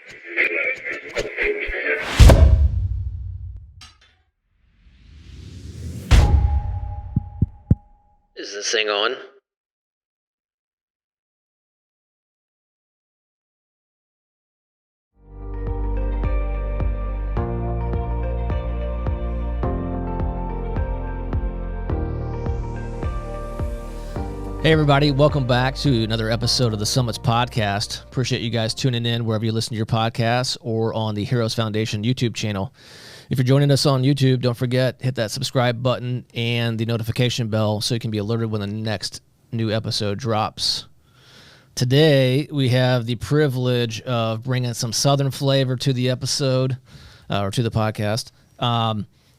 Is this thing on? Hey everybody, welcome back to another episode of the Summits Podcast. Appreciate you guys tuning in wherever you listen to your podcasts or on the Heroes Foundation YouTube channel. If you're joining us on YouTube, don't forget, hit that subscribe button and the notification bell so you can be alerted when the next new episode drops. Today, we have the privilege of bringing some Southern flavor to the episode, or to the podcast.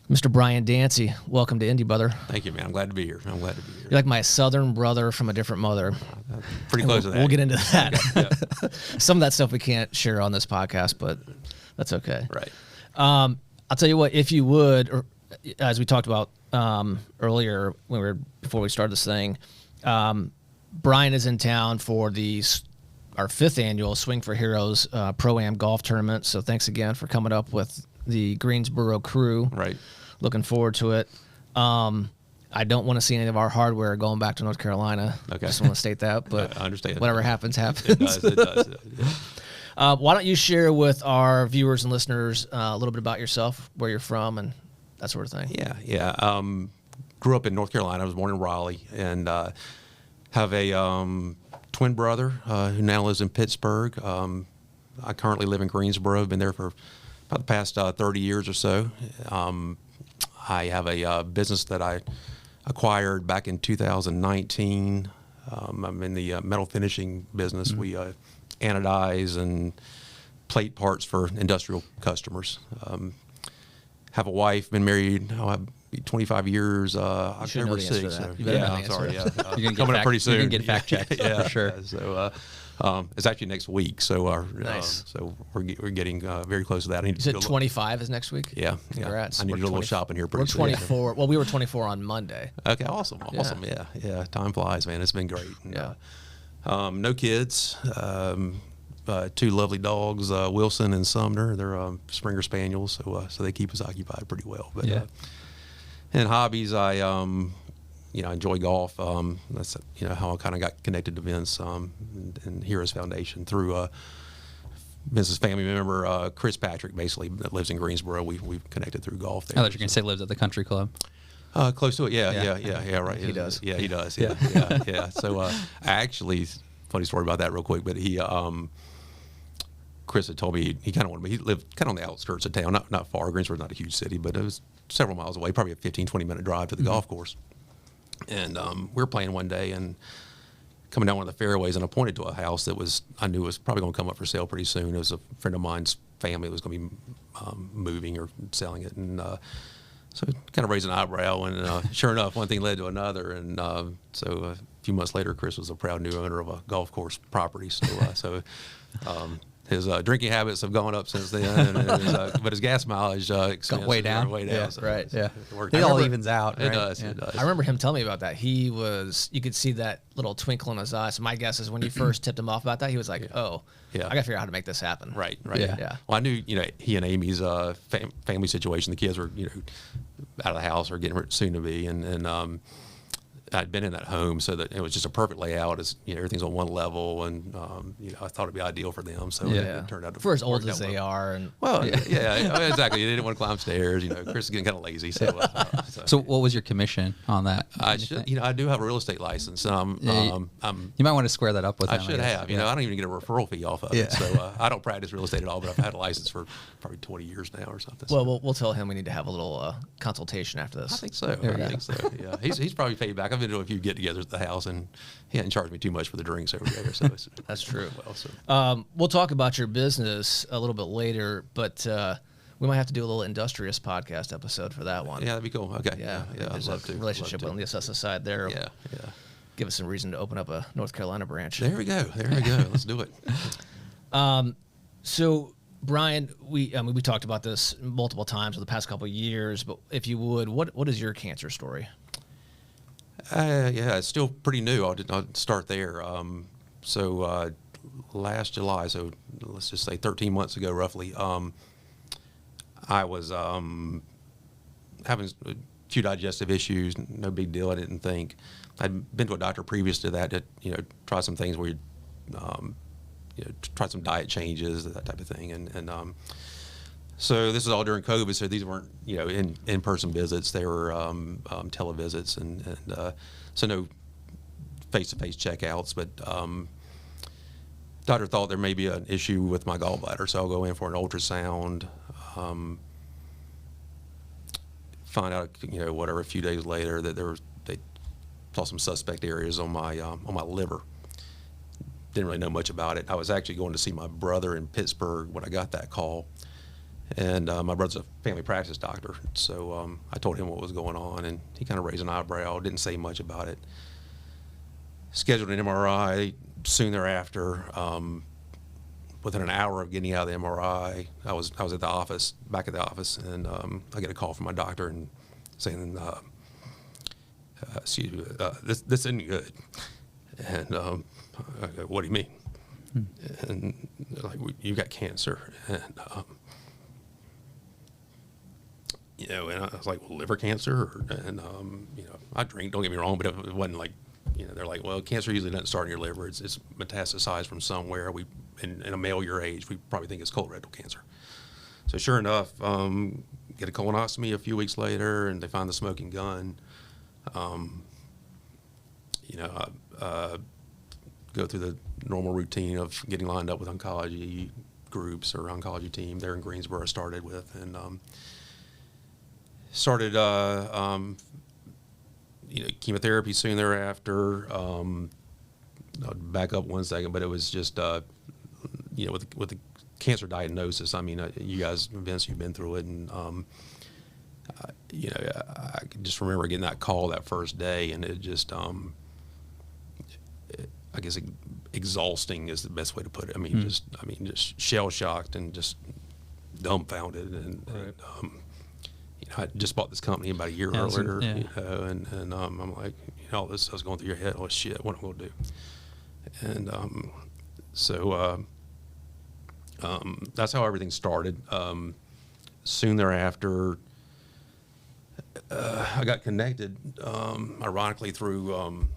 Mr. Brian Dancy, welcome to Indy, brother. Thank you, man. I'm glad to be here. You're like my Southern brother from a different mother. Pretty close to that. We'll get into that. Yeah. Some of that stuff we can't share on this podcast, but that's okay. Right. I'll tell you what, if you would, or as we talked about earlier before we started this thing, Brian is in town for our 5th annual Swing for Heroes Pro-Am golf tournament. So thanks again for coming up with the Greensboro crew. Right. Looking forward to it. I don't want to see any of our hardware going back to North Carolina. Okay. Just want to state that. But I understand. Whatever happens, happens. It does. Yeah. Why don't you share with our viewers and listeners a little bit about yourself, where you're from, and that sort of thing? Yeah. Grew up in North Carolina. I was born in Raleigh, and have a twin brother who now lives in Pittsburgh. I currently live in Greensboro. I've been there for about the past 30 years or so. I have a business that I acquired back in 2019. I'm in the metal finishing business. Mm-hmm. We anodize and plate parts for industrial customers. Have a wife, been married 25 years, October 6th. So, I'm sorry. Yeah. You're coming up pretty soon. You're going to get fact checked for sure. So it's actually next week. So nice. So we're getting very close to that. You said 25 is next week? Yeah. Congrats. I need to do a little shopping here pretty soon. We're 24. Well, we were 24 on Monday. Okay, awesome. Yeah. Time flies, man. It's been great. And, no kids. 2 lovely dogs, Wilson and Sumner. They're Springer Spaniels, so they keep us occupied pretty well. But and hobbies, I enjoy golf. That's how I kind of got connected to Vince and Heroes Foundation through Vince's family member, Chris Patrick, basically, that lives in Greensboro. We've connected through golf there. I thought you were going to say lives at the country club. Close to it, yeah, right. He does. Yeah, he does. Yeah. So actually, funny story about that real quick, but Chris had told me he kind of wanted me. He lived kind of on the outskirts of town, not far. Greensboro's not a huge city, but it was several miles away, probably a 15, 20-minute drive to the golf course. And we were playing one day and coming down one of the fairways, and I pointed to a house that I knew was probably going to come up for sale pretty soon. It was a friend of mine's family that was going to be moving or selling it. And so kind of raised an eyebrow, and sure enough, one thing led to another. And so a few months later, Chris was a proud new owner of a golf course property. So his drinking habits have gone up since then, but his gas mileage got way down. Yeah, so, right. So it all evens out. It right? does. Yeah. It does. I remember him telling me about that. You could see that little twinkle in his eye. So my guess is when you first tipped him off about that, he was like, "Oh, I got to figure out how to make this happen." Right. Yeah. Well, I knew he and Amy's family situation. The kids were out of the house or getting soon to be, and I'd been in that home, so that it was just a perfect layout. As everything's on one level, and I thought it'd be ideal for them. So it turned out to for as old work as out they well. are, and exactly. They didn't want to climb stairs. Chris is getting kind of lazy. So what was your commission on that? I do have a real estate license. You might want to square that up with them. I should have. I don't even get a referral fee off of it. So I don't practice real estate at all, but I've had a license for probably 20 years now or something. Well, we'll tell him we need to have a little consultation after this. I think so. Yeah, he's probably paid back. I've been to a few get-togethers at the house, and he hadn't charged me too much for the drinks over there. So that's true. Well, so. We'll talk about your business a little bit later, but we might have to do a little industrious podcast episode for that one. Yeah, that'd be cool. Okay. Yeah, I'd love to. Relationship on the assessor side there. Yeah. Give us some reason to open up a North Carolina branch. There we go. Let's do it. So, Brian, we talked about this multiple times over the past couple of years, but if you would, what is your cancer story? Yeah, it's still pretty new. I'll start there. last July, so let's just say 13 months ago, roughly, I was having a few digestive issues. No big deal, I didn't think. I'd been to a doctor previous to that, try some things where try some diet changes, that type of thing, and so this is all during COVID. So these weren't in-person visits; they were televisits, and so no face-to-face checkouts. But doctor thought there may be an issue with my gallbladder, so I'll go in for an ultrasound. Find out, whatever, a few days later that they saw some suspect areas on my liver. Didn't really know much about it. I was actually going to see my brother in Pittsburgh when I got that call, and my brother's a family practice doctor, so I told him what was going on, and he kind of raised an eyebrow, didn't say much about it. Scheduled an MRI soon thereafter. Within an hour of getting out of the MRI, I was at the office, back at the office, and I get a call from my doctor and saying, "Excuse me, this isn't good." And I go, "What do you mean?" And they're like, "You got cancer." And and I was like, "Well, liver cancer?" And I drink. Don't get me wrong, but it wasn't like, they're like, "Well, cancer usually doesn't start in your liver. It's metastasized from somewhere. In a male your age, we probably think it's colorectal cancer." So sure enough, get a colonoscopy a few weeks later, and they find the smoking gun. Go through the normal routine of getting lined up with oncology groups or oncology team there in Greensboro. I started with, and started chemotherapy soon thereafter. I'll back up one second, but it was just with the cancer diagnosis. I mean, you guys, Vince, you've been through it, and I can just remember getting that call that first day, and it just I guess exhausting is the best way to put it. I mean, just shell shocked and just dumbfounded, and, right. I just bought this company about a year earlier, and I'm like, all this stuff's going through your head. Oh shit, what am I going to do? And so that's how everything started. Soon thereafter, I got connected, ironically, through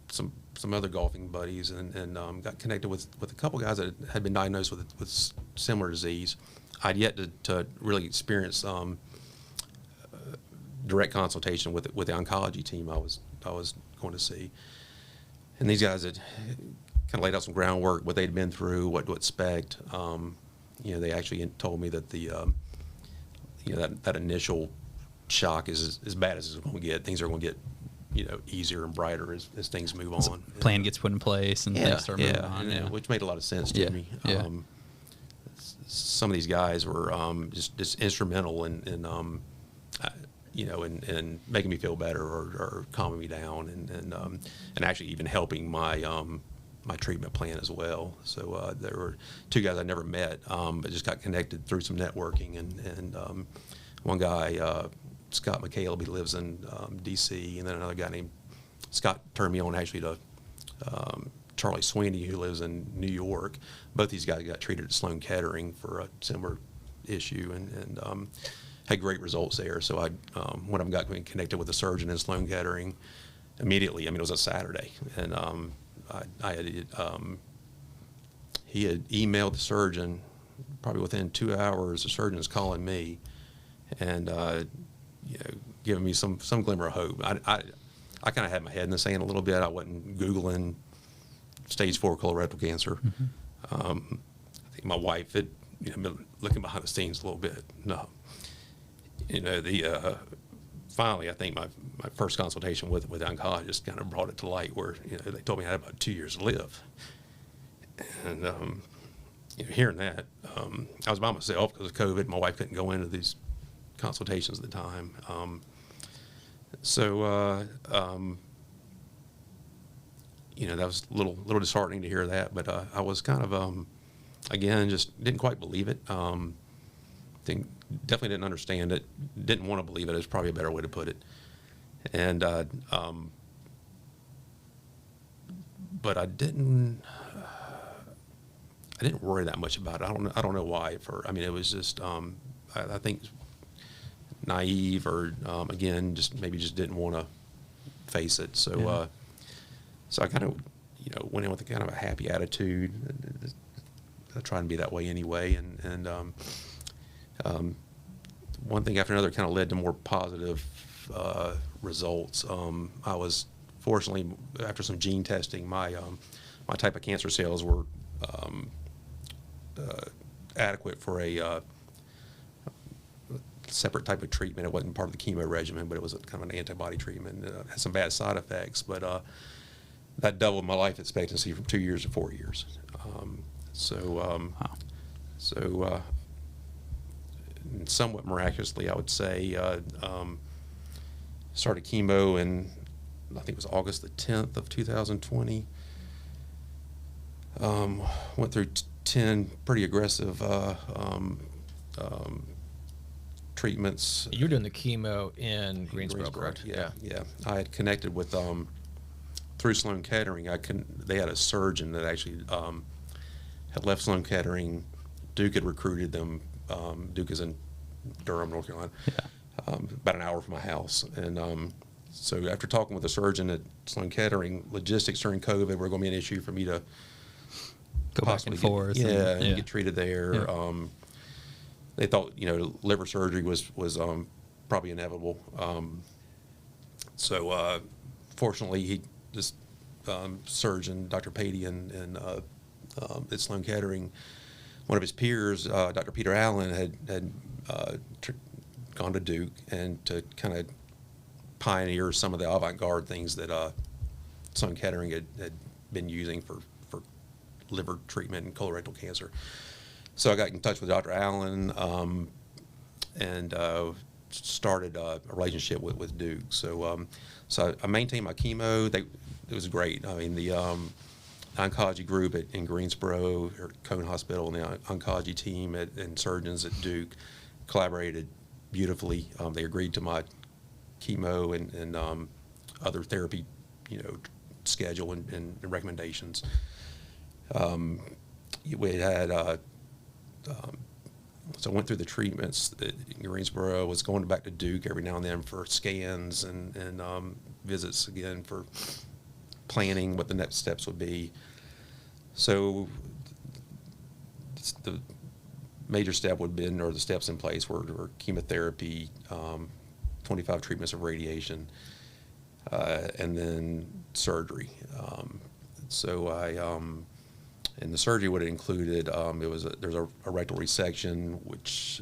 some other golfing buddies, and got connected with a couple guys that had been diagnosed with similar disease. I'd yet to really experience direct consultation with the oncology team I was going to see, and these guys had kind of laid out some groundwork, what they'd been through, what to expect. They actually told me that that initial shock is as bad as it's going to get. Things are going to get easier and brighter as things move on. Plan gets put in place and things start moving on. Which made a lot of sense to me. Yeah. Some of these guys were just instrumental in making me feel better or calming me down, and actually even helping my my treatment plan as well. So there were two guys I never met, but just got connected through some networking, and one guy, Scott Mccaleb, he lives in D.C., and then another guy named Scott turned me on actually to Charlie Sweeney, who lives in New York. Both these guys got treated at Sloan Kettering for a similar issue, and had great results there. So I when I got connected with a surgeon in Sloan Kettering, immediately, it was a Saturday, and he had emailed the surgeon. Probably within 2 hours, the surgeon's calling me, and giving me some glimmer of hope. I kind of had my head in the sand a little bit. I wasn't Googling stage 4 colorectal cancer. Mm-hmm. I think my wife had been looking behind the scenes a little bit. No, finally, I think my first consultation with the oncologist kind of brought it to light, where they told me I had about 2 years to live. And hearing that, I was by myself because of COVID. My wife couldn't go into these consultations at the time. That was a little disheartening to hear that, but I was kind of, again, just didn't quite believe it. Definitely didn't understand it. Didn't want to believe it is probably a better way to put it. And but I didn't I didn't worry that much about it. I don't know why. I mean, it was just I think naive, or again, maybe just didn't want to face it. So so I kind of went in with a kind of a happy attitude. I try and be that way anyway, and one thing after another kind of led to more positive results. I was fortunately, after some gene testing, my type of cancer cells were adequate for a separate type of treatment. It wasn't part of the chemo regimen, but it was kind of an antibody treatment. It had some bad side effects, but that doubled my life expectancy from 2 years to 4 years. Somewhat miraculously, I would say, started chemo in, I think it was August the 10th of 2020. Went through 10 pretty aggressive treatments. You're doing the chemo in Greensboro, correct? Yeah. I had connected with through Sloan Kettering. They had a surgeon that actually had left Sloan Kettering. Duke had recruited them. Duke is in Durham, North Carolina, about an hour from my house. And so after talking with the surgeon at Sloan Kettering, logistics during COVID were going to be an issue for me to go back and forth. And get treated there. Yeah. They thought, liver surgery was probably inevitable. So fortunately, this surgeon, Dr. Patey, at Sloan Kettering, one of his peers, Dr. Peter Allen, had gone to Duke and to kind of pioneer some of the avant-garde things that Sloan Kettering had been using for liver treatment and colorectal cancer. So I got in touch with Dr. Allen and started a relationship with Duke. So I maintained my chemo. It was great. I mean, the oncology group in Greensboro, or Cone Hospital, and the oncology team and surgeons at Duke collaborated beautifully. They agreed to my chemo and other therapy, schedule and recommendations. We had so I went through the treatments in Greensboro. Was going back to Duke every now and then for scans and visits again for planning what the next steps would be. So the major step would have been, or the steps in place were chemotherapy, 25 treatments of radiation, and then surgery. And the surgery would have included, there's a rectal resection, which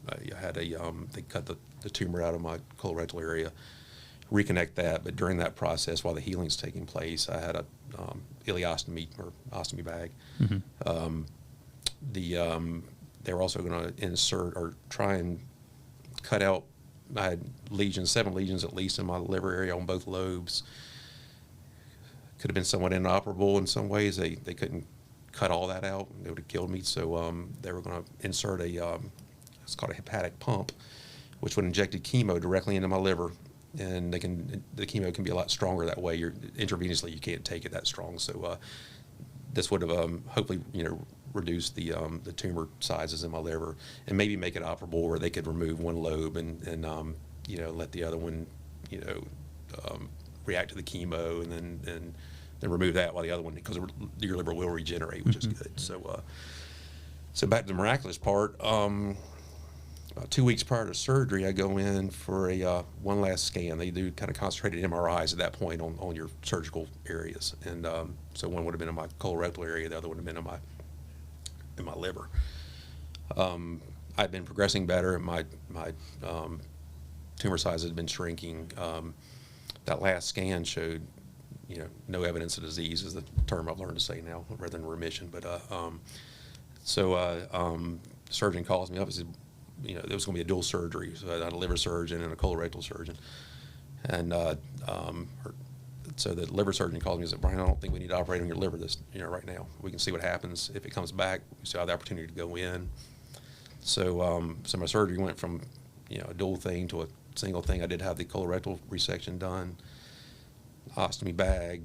I had they cut the tumor out of my colorectal area, reconnect that. But during that process, while the healing's taking place, I had a ileostomy or ostomy bag. Mm-hmm. They were also going to insert or try and cut out. I had 7 lesions at least in my liver area on both lobes. Could have been somewhat inoperable in some ways. They couldn't cut all that out. It would have killed me. So they were going to insert it's called a hepatic pump, which would inject chemo directly into my liver. And the chemo can be a lot stronger that way. Intravenously, you can't take it that strong. So this would have hopefully reduced the tumor sizes in my liver and maybe make it operable where they could remove one lobe and let the other one react to the chemo and then remove that while the other one, because your liver will regenerate, which is good. So back to the miraculous part. About 2 weeks prior to surgery, I go in for a one last scan. They do kind of concentrated MRIs at that point on your surgical areas, and so one would have been in my colorectal area, the other would have been in my liver. I'd been progressing better, and my tumor size had been shrinking. That last scan showed, no evidence of disease is the term I've learned to say now rather than remission. But the surgeon calls me up and says, there was going to be a dual surgery. So I had a liver surgeon and a colorectal surgeon. And so the liver surgeon called me and said, Brian, I don't think we need to operate on your liver right now. We can see what happens. If it comes back, we still have the opportunity to go in. So my surgery went from, a dual thing to a single thing. I did have the colorectal resection done. Ostomy bag,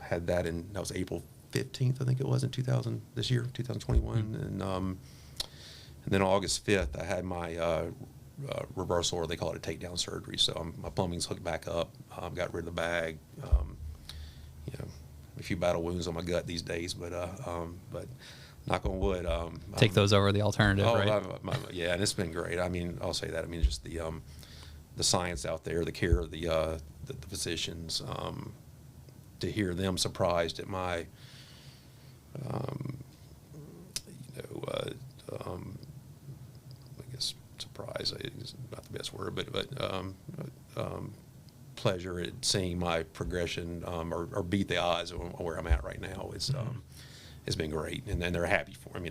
had that that was April 15th, I think it was, in 2021. And then August 5th, I had my reversal, or they call it a takedown surgery. So my plumbing's hooked back up. Got rid of the bag. A few battle wounds on my gut these days, but knock on wood. Take those over the alternative, right? Yeah, and it's been great. I mean, I'll say that. I mean, just the science out there, the care of the physicians, to hear them surprised at my, I guess surprise is not the best word, but pleasure at seeing my progression, or beat the odds on where I'm at right now. It's been great, and then they're happy for me.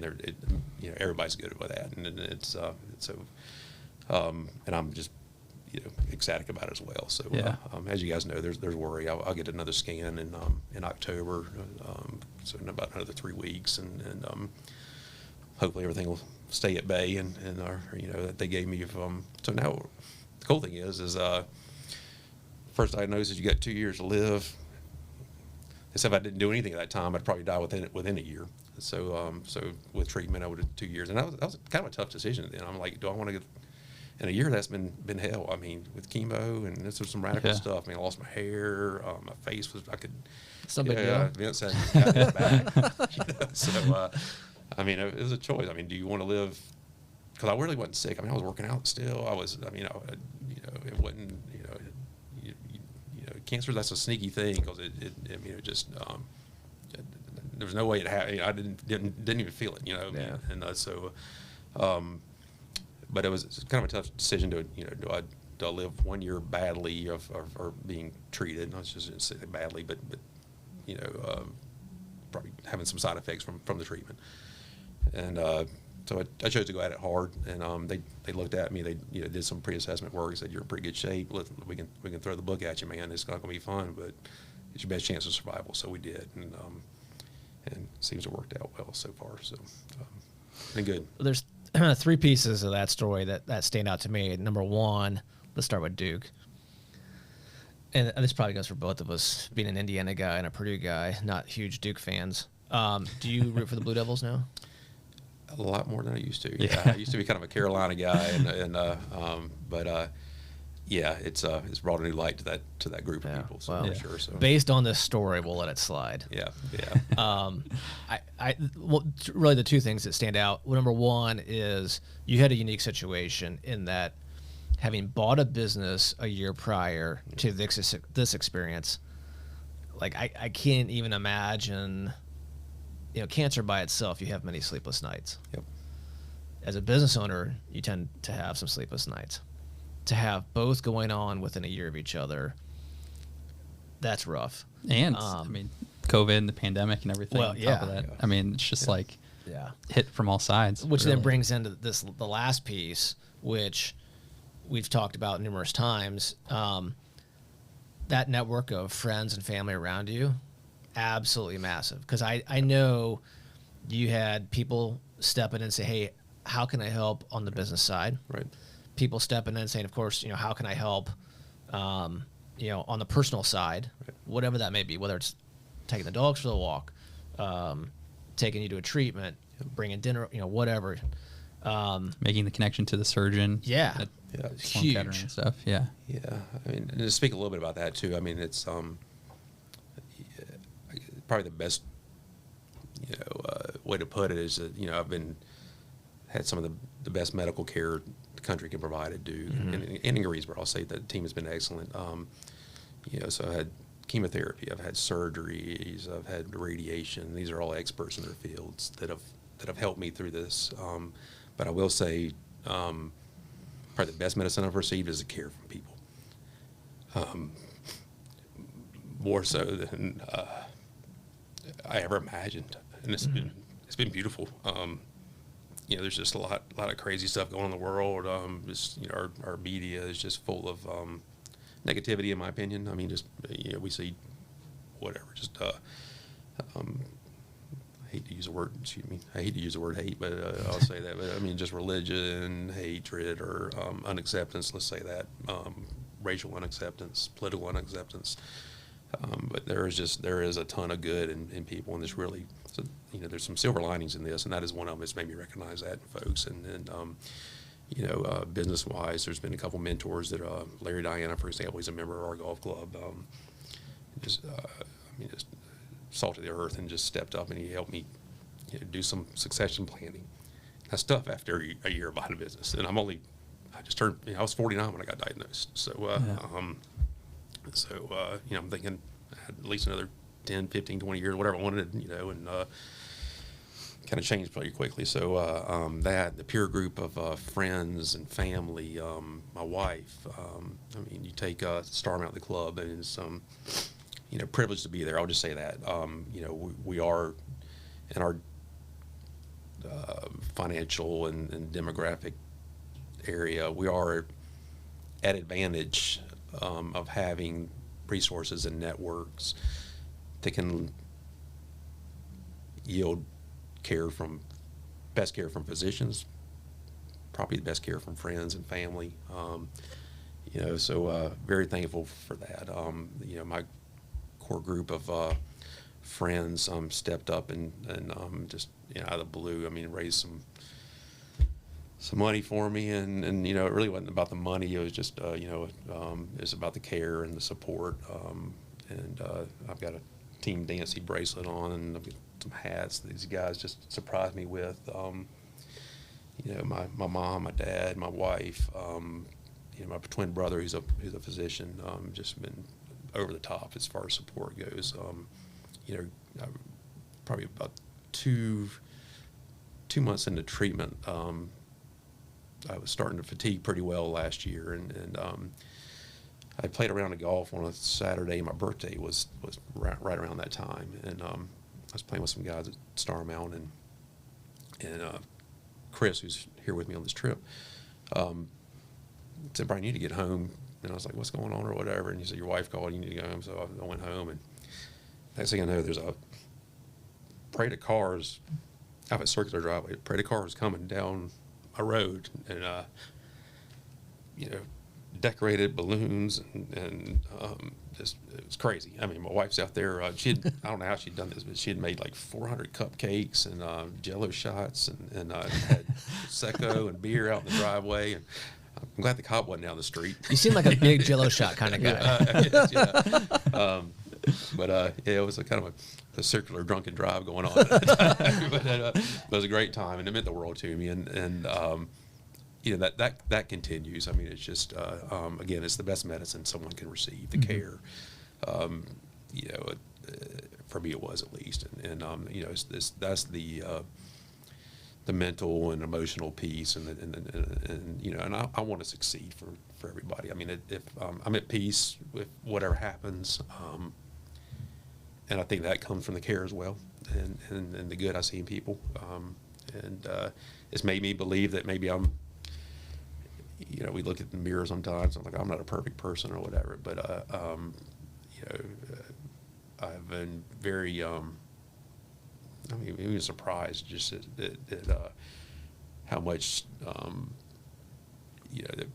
Everybody's good with that, and it's so, and I'm just ecstatic about it as well. So yeah. As you guys know, there's worry. I'll get another scan in October, so in about another 3 weeks, and hopefully everything will stay at bay, and that they gave me. So now the cool thing is first diagnosis, you got 2 years to live. They said if I didn't do anything at that time, I'd probably die within a year. So with treatment, I would have 2 years, and that was kind of a tough decision. Then I'm like, do I want to get? In a year, that's been hell. I mean, with chemo, and this was some radical stuff. I mean, I lost my hair, my face was, I could. Some big deal. Vince had got it back. So, I mean, it was a choice. I mean, do you want to live? Because I really wasn't sick. I mean, I was working out still. I was. I mean, it wasn't. Cancer. That's a sneaky thing because it just. There was no way it happened. I didn't even feel it. Yeah. And so. But it was kind of a tough decision to, do I live 1 year badly or being treated? I was just say badly, but probably having some side effects from the treatment. And so I chose to go at it hard. And they looked at me. They did some pre-assessment work. Said, you're in pretty good shape. We can throw the book at you, man. It's not going to be fun, but it's your best chance of survival. So we did, and it seems to have worked out well so far. So been good. There's 3 pieces of that story that stand out to me. Number one, let's start with Duke. And this probably goes for both of us, being an Indiana guy and a Purdue guy, not huge Duke fans. Do you root for the Blue Devils now? A lot more than I used to. Yeah, I used to be kind of a Carolina guy, but it's brought a new light to that group of people. So for sure. So based on this story, we'll let it slide. Yeah. Really the 2 things that stand out. Well, number one is you had a unique situation in that having bought a business a year prior to this experience, like I can't even imagine. Cancer by itself, you have many sleepless nights. Yep. As a business owner, you tend to have some sleepless nights. To have both going on within a year of each other, that's rough. And I mean, COVID and the pandemic and everything. Well, on top of that. I mean, it's just hit from all sides. Which then brings into the last piece, which we've talked about numerous times. That network of friends and family around you, absolutely massive. Because I know you had people step in and say, hey, how can I help on the business side? Right. People stepping in and saying, of course, how can I help, on the personal side, whatever that may be, whether it's taking the dogs for the walk, taking you to a treatment, bringing dinner, whatever. Making the connection to the surgeon. Yeah. Huge. And stuff. Yeah. Yeah. I mean, and to speak a little bit about that too, I mean, it's probably the best, way to put it is that, I've had some of the best medical care the country can provide at Duke. And in Greensboro, I'll say that the team has been excellent. So I had chemotherapy, I've had surgeries, I've had radiation. These are all experts in their fields that have helped me through this. But I will say, probably the best medicine I've received is the care from people. More so than I ever imagined, and it's been beautiful. There's just a lot of crazy stuff going on in the world. Our media is just full of negativity, in my opinion. I mean, just we see whatever. Just I hate to use the word. Excuse me. I hate to use the word hate, but I'll say that. But I mean, just religion, hatred, or unacceptance. Let's say that racial unacceptance, political unacceptance. But there is a ton of good in people, and there's really, so, there's some silver linings in this, and that is one of them. It's made me recognize that in folks. And business-wise, there's been a couple mentors that, Larry Diana, for example, he's a member of our golf club. Just salt of the earth, and just stepped up, and he helped me do some succession planning. That's tough after a year of buying a business, and I just turned, I was 49 when I got diagnosed. So, I'm thinking I had at least another 10, 15, 20 years, whatever I wanted, and kind of changed pretty quickly. So the peer group of friends and family, my wife, you take Star Mountain Club, and it's privileged to be there. I'll just say that. We are in our financial and demographic area, we are at advantage of having resources and networks that can yield best care from physicians, probably the best care from friends and family. So very thankful for that. My core group of friends stepped up and just out of the blue, raised some money for me, and it really wasn't about the money. It was just it's about the care and the support. And I've got a Team Dancy bracelet on, and I've got some hats that these guys just surprised me with. My mom, my dad, my wife, my twin brother, who's a physician, just been over the top as far as support goes. Probably about two months into treatment, I was starting to fatigue pretty well last year, and I played around the golf on a Saturday. My birthday was right around that time, and I was playing with some guys at Star Mountain, and Chris, who's here with me on this trip, said, "Brian, you need to get home." And I was like, "What's going on?" or whatever. And he said, "Your wife called. You need to go home." So I went home, and next thing I know, there's a parade of cars out at Circular Driveway. A parade of cars coming down a road, and decorated balloons, and just, it was crazy. My wife's out there. I don't know how she'd done this, but she had made like 400 cupcakes and Jello shots, and had Prosecco and beer out in the driveway. And I'm glad the cop wasn't down the street. You seem like a big Jello shot kind of guy. It was a kind of a circular drunken drive going on at the time. But it was a great time, and it meant the world to me. And that continues. It's just again, it's the best medicine someone can receive, the care. For me, it was at least, and that's the mental and emotional piece, and I want to succeed for everybody. If I'm at peace with whatever happens, and I think that comes from the care as well, and the good I see in people, and it's made me believe that maybe I'm. We look at the mirror sometimes. I'm like, I'm not a perfect person or whatever, but I've been very even surprised just at how much that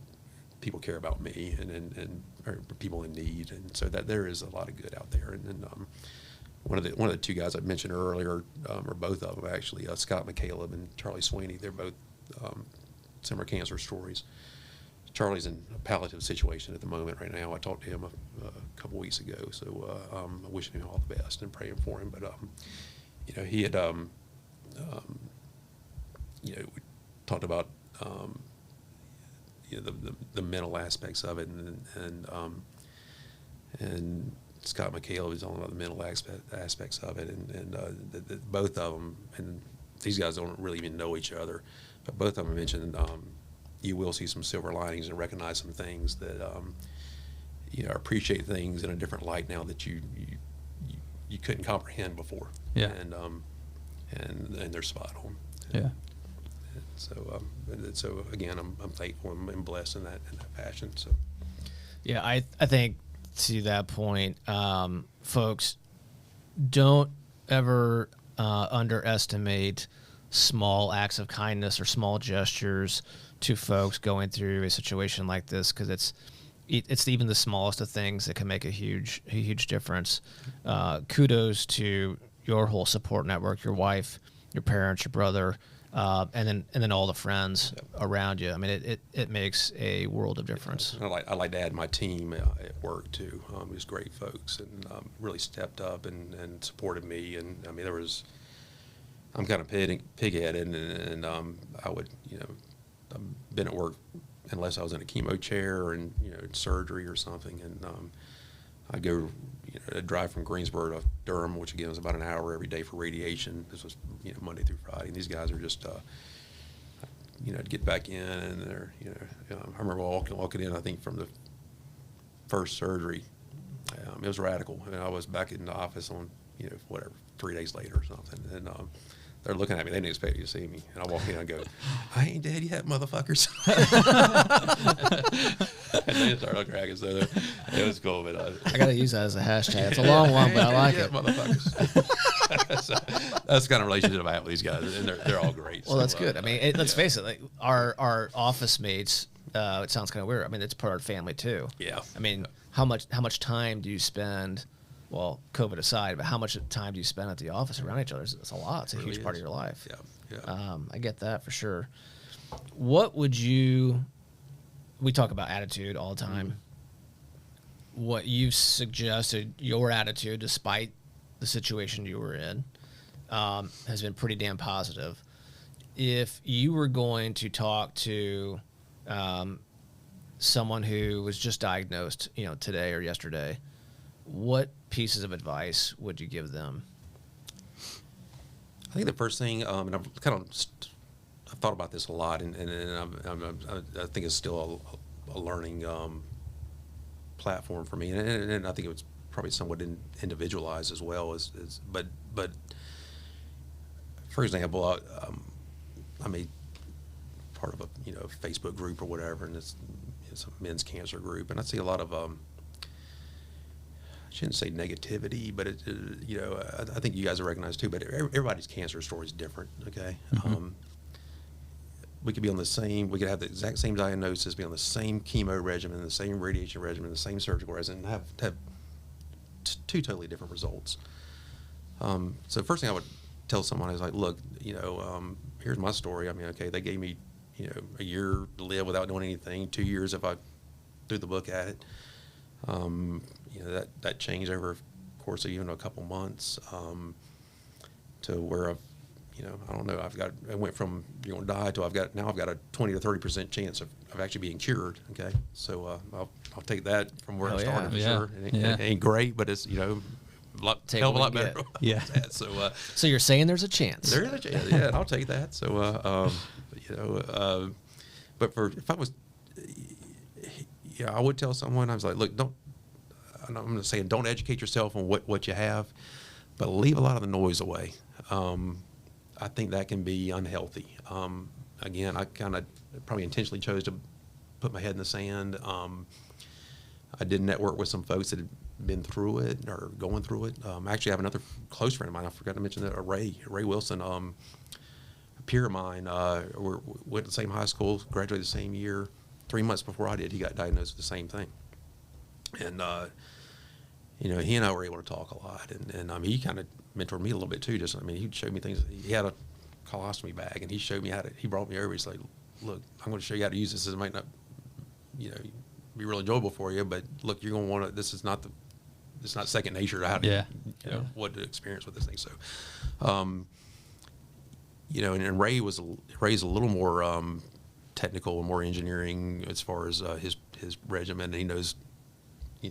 people care about me and or people in need, and so that there is a lot of good out there. And one of the two guys I mentioned earlier, or both of them actually, Scott Mccaleb and Charlie Sweeney. They're both similar cancer stories. Charlie's in a palliative situation at the moment right now. I talked to him a couple weeks ago, so I'm wishing him all the best and praying for him. But he had we talked about the mental aspects of it, and Scott Mccaleb is all about the mental aspects of it, and both of them, and these guys don't really even know each other, but both of them mentioned you will see some silver linings and recognize some things that appreciate things in a different light now that you couldn't comprehend before. Yeah. And they're spot on. Yeah. So again, I'm thankful and blessed in that fashion. So. Yeah, I think to that point, folks, don't ever underestimate small acts of kindness or small gestures to folks going through a situation like this, because it's even the smallest of things that can make a huge difference. Kudos to your whole support network, your wife, your parents, your brother, and then all the friends around you. I mean, it makes a world of difference. I like to add my team at work too. It was great folks and really stepped up and supported me. And I mean, I'm kind of pig-headed, and I would, I've been at work unless I was in a chemo chair and surgery or something, and I go drive from Greensboro to Durham, which again was about an hour every day for radiation. This was Monday through Friday, and these guys are just to get back in, and they're I remember walking in, I think from the first surgery, it was radical, and I was back in the office on 3 days later or something, and they're looking at me. They didn't expect you to see me. And I walk in and I go, I ain't dead yet, motherfuckers. And they started cracking. So it was cool. But I got to use that as a hashtag. It's a long one, but I like it. Motherfuckers. So that's the kind of relationship I have with these guys. And they're all great. Well, so, that's good. I mean, let's face it. Like our office mates, it sounds kind of weird. I mean, it's part of our family too. Yeah. I mean, how much time do you spend, well, COVID aside, but how much time do you spend at the office around each other? It's a lot. It's a huge part of your life. Yeah. I get that for sure. What would we talk about attitude all the time. Mm-hmm. What you've suggested, your attitude, despite the situation you were in, has been pretty damn positive. If you were going to talk to someone who was just diagnosed, today or yesterday, what pieces of advice would you give them? I think the first thing, and I've thought about this a lot, and I think it's still a learning platform for me, and I think it was probably somewhat individualized as well. But for example, I'm a part of a Facebook group or whatever, and it's a men's cancer group, and I see a lot of I shouldn't say negativity, but I think you guys are recognized too. But everybody's cancer story is different. Okay, mm-hmm. We could be on we could have the exact same diagnosis, be on the same chemo regimen, the same radiation regimen, the same surgical regimen, and have two totally different results. So first thing I would tell someone is like, look, here's my story. I mean, okay, they gave me a year to live without doing anything, 2 years if I threw the book at it. That changed over the course of even a couple months to where I don't know. I went from you're going to die to I've got a 20 to 30% chance of actually being cured. Okay, so I'll take that from where I started for sure. It ain't great, but it's hell of a lot better. Yeah. So you're saying there's a chance? There is a chance. Yeah, and I'll take that. So but if I was, I would tell someone, I was like, look, I'm going to say, don't educate yourself on what you have, but leave a lot of the noise away. I think that can be unhealthy. Again, I kind of probably intentionally chose to put my head in the sand. I did network with some folks that had been through it or going through it. I actually have another close friend of mine. I forgot to mention that, Ray Wilson, a peer of mine. We went to the same high school, graduated the same year. 3 months before I did, he got diagnosed with the same thing. And he and I were able to talk a lot, and he kind of mentored me a little bit too. He'd show me things. He had a colostomy bag, and he showed me he brought me over. He's like, look, I'm going to show you how to use this. It might not, be really enjoyable for you, but look, you're going to want to. This is not it's not second nature to how to, what to experience with this thing. So, and Ray's a little more technical and more engineering as far as his regimen. He knows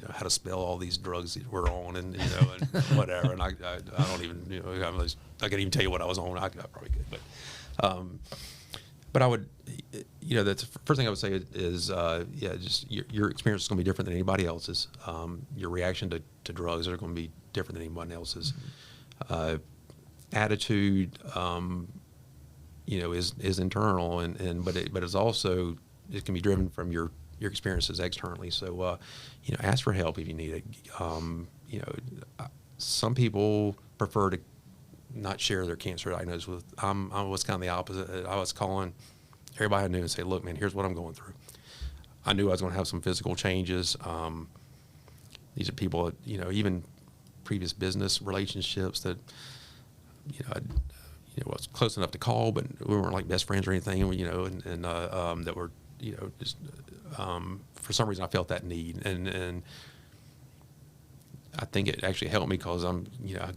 how to spell all these drugs that we're on, and and whatever. And I don't even I can't even tell you what I was on. I probably could, but I would that's the first thing I would say is just your experience is going to be different than anybody else's. Your reaction to drugs are going to be different than anyone else's. Attitude is internal, but it's also, it can be driven from your experiences externally. So, ask for help if you need it. Some people prefer to not share their cancer diagnosis with. I was kind of the opposite. I was calling everybody I knew and say, look, man, here's what I'm going through. I knew I was going to have some physical changes. These are people, even previous business relationships that, I was close enough to call, but we weren't like best friends or anything, and that were, just for some reason I felt that need, and I think it actually helped me because I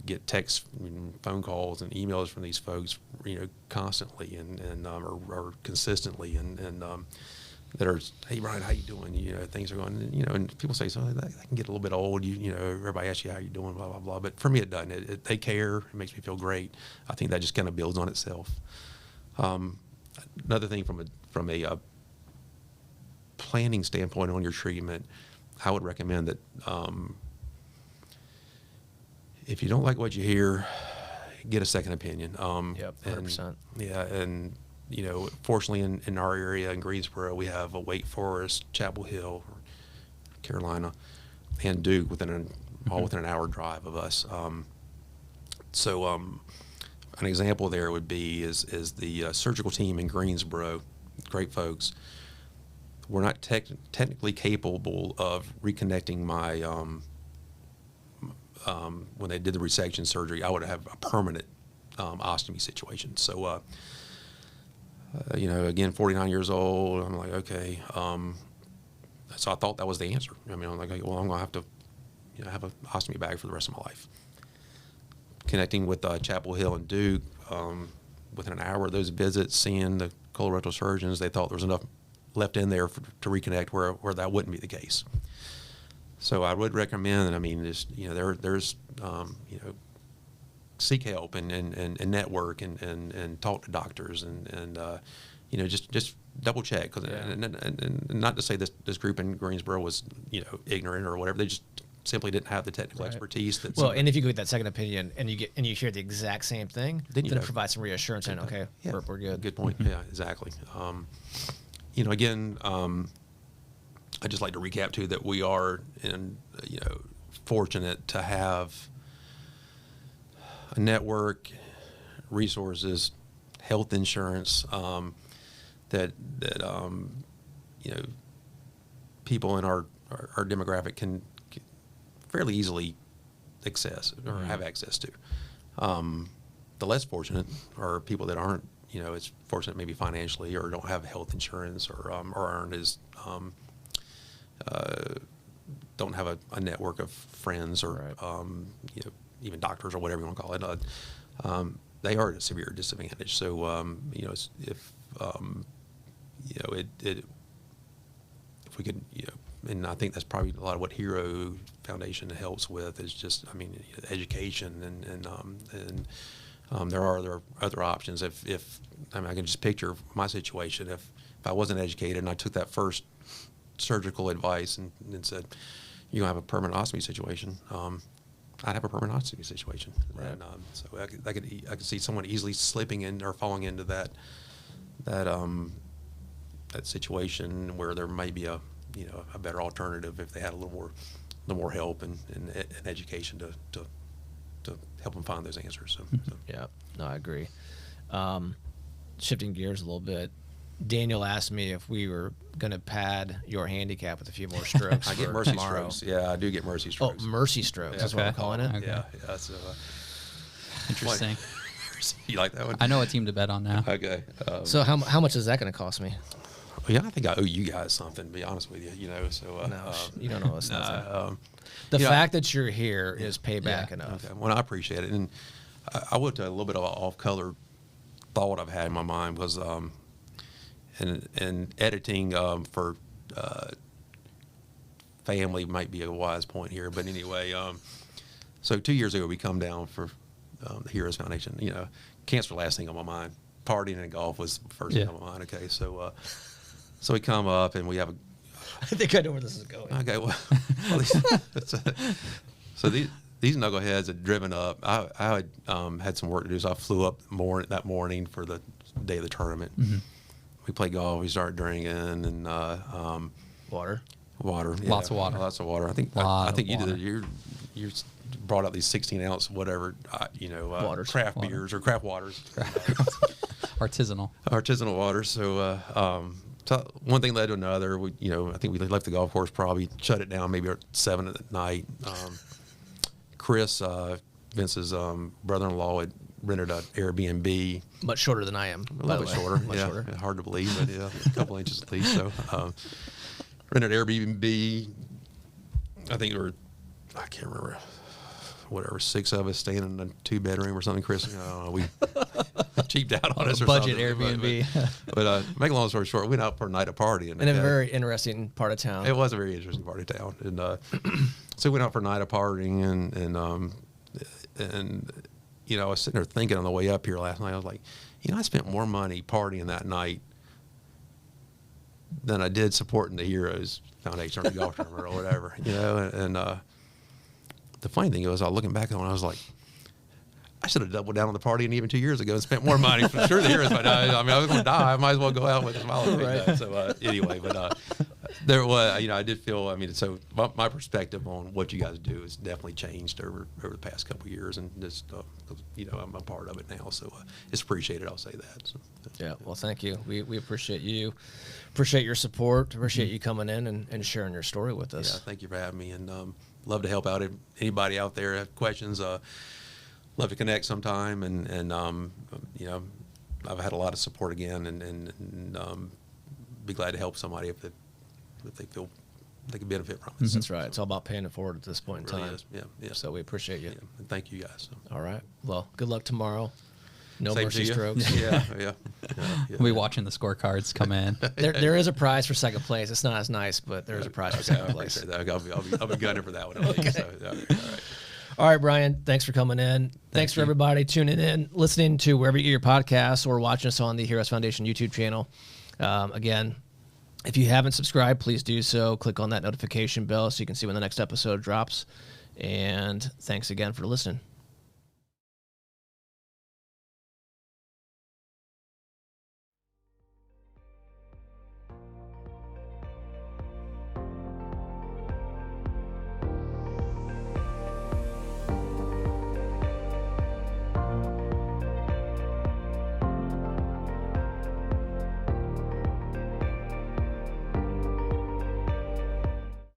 get texts, and phone calls, and emails from these folks, constantly and or consistently, and that are, hey Brian, how you doing? Things are going, and people say, so that can get a little bit old. Everybody asks you how you doing, blah blah blah. But for me, it doesn't. They care. It makes me feel great. I think that just kind of builds on itself. Another thing from a planning standpoint on your treatment, I would recommend that if you don't like what you hear, get a second opinion. Yep, 100%. And fortunately in our area in Greensboro, we have a Wake Forest, Chapel Hill, Carolina, and Duke all within an hour drive of us. So an example there would be is the surgical team in Greensboro, great folks. We're not technically capable of reconnecting my when they did the resection surgery. I would have a permanent ostomy situation. So again, 49 years old. I'm like, okay. So I thought that was the answer. I'm like, well, I'm going to have to have an ostomy bag for the rest of my life. Connecting with Chapel Hill and Duke, within an hour of those visits, seeing the colorectal surgeons, they thought there was enough left in there to reconnect where that wouldn't be the case. So I would recommend, there's seek help and network and talk to doctors and just double check, and not to say this group in Greensboro was ignorant or whatever. They just simply didn't have the technical expertise. And if you go get that second opinion and you hear the exact same thing, then it provides some reassurance and okay, we're good. Good point. Yeah, exactly. Again, I'd just like to recap too that we are fortunate to have a network, resources, health insurance, that people in our demographic can fairly easily access or have access to. The less fortunate are people that aren't, as fortunate maybe financially or don't have health insurance or aren't as don't have a network of friends or even doctors or whatever you want to call it. They are at a severe disadvantage. So if we could, and I think that's probably a lot of what Hero Foundation helps with is just, education and there are other options. If I can just picture my situation. If I wasn't educated and I took that first surgical advice and said, you're gonna have a permanent ostomy situation, I'd have a permanent ostomy situation. Right. And so I could see someone easily slipping in or falling into that situation where there may be a better alternative if they had a little more help and education to help them find those answers. So. Yeah, no, I agree. Shifting gears a little bit, Daniel asked me if we were going to pad your handicap with a few more strokes. I get mercy strokes. Yeah, I do get mercy strokes. Oh, mercy strokes. That's what I'm calling it. Okay. Yeah. So, interesting. You like that one? I know what team to bet on now. Okay. So how much is that going to cost me? Yeah, I think I owe you guys something, to be honest with you. So no, you don't know us nothing. The fact that you're here is payback enough. Okay. Well, I appreciate it, and I will tell you a little bit of an off-color thought I've had in my mind was, and editing for family might be a wise point here, but anyway, so 2 years ago we come down for the Heroes Foundation. Cancer last thing on my mind. Partying and golf was the first thing on my mind. Okay, so we come up and we have a. I think I know where this is going. Okay, well so these knuckleheads had driven up. I had some work to do, so I flew up that morning for the day of the tournament. Mm-hmm. We played golf. We started drinking and Water. Yeah. Lots of water. Lots of water. I think you did it. You brought out these 16-ounce whatever craft beers or craft waters. Artisanal water. So So one thing led to another. We, I think we left the golf course, probably shut it down maybe at 7 at night. Chris, Vince's brother-in-law, had rented an Airbnb. Much shorter than I am. A little bit shorter. Much shorter. Hard to believe, but a couple inches at least. So rented Airbnb. I think there were, I can't remember, whatever, 6 of us staying in a 2-bedroom or something, Chris. We cheaped out on us or budget something. Airbnb. But make a long story short, we went out for a night of partying. In a very interesting part of town. It was a very interesting part of town. And so we went out for a night of partying and I was sitting there thinking on the way up here last night, I was like, I spent more money partying that night than I did supporting the Heroes Foundation or the golf tournament or whatever, and the funny thing was, I was looking back on it, I was like, I should have doubled down on the partying even 2 years ago and spent more money for sure the Heroes. But I was going to die. I might as well go out with a smile on my face. So anyway, but there was, I did feel, so my perspective on what you guys do has definitely changed over the past couple of years, and just, I'm a part of it now, so it's appreciated. I'll say that. So, yeah, well, thank you. We appreciate you, appreciate your support, appreciate you coming in and sharing your story with us. Yeah, thank you for having me, and love to help out anybody out there have questions. Love to connect sometime, and I've had a lot of support again, and be glad to help somebody if they feel they can benefit from it. That's right. It's all about paying it forward at this point in Really time. is. Yeah. So we appreciate you. Yeah, and thank you guys. So. All right. Well, good luck tomorrow. No Same mercy to you. strokes. Yeah. We'll be watching the scorecards come in. There is a prize for second place. It's not as nice, but there is a prize for second place. That. I'll be gunning for that one. Okay. So, all right. All right, Brian, thanks for coming in. Thanks for everybody tuning in, listening to wherever you get your podcasts or watching us on the Heroes Foundation YouTube channel. Again, if you haven't subscribed, please do so. Click on that notification bell so you can see when the next episode drops. And thanks again for listening.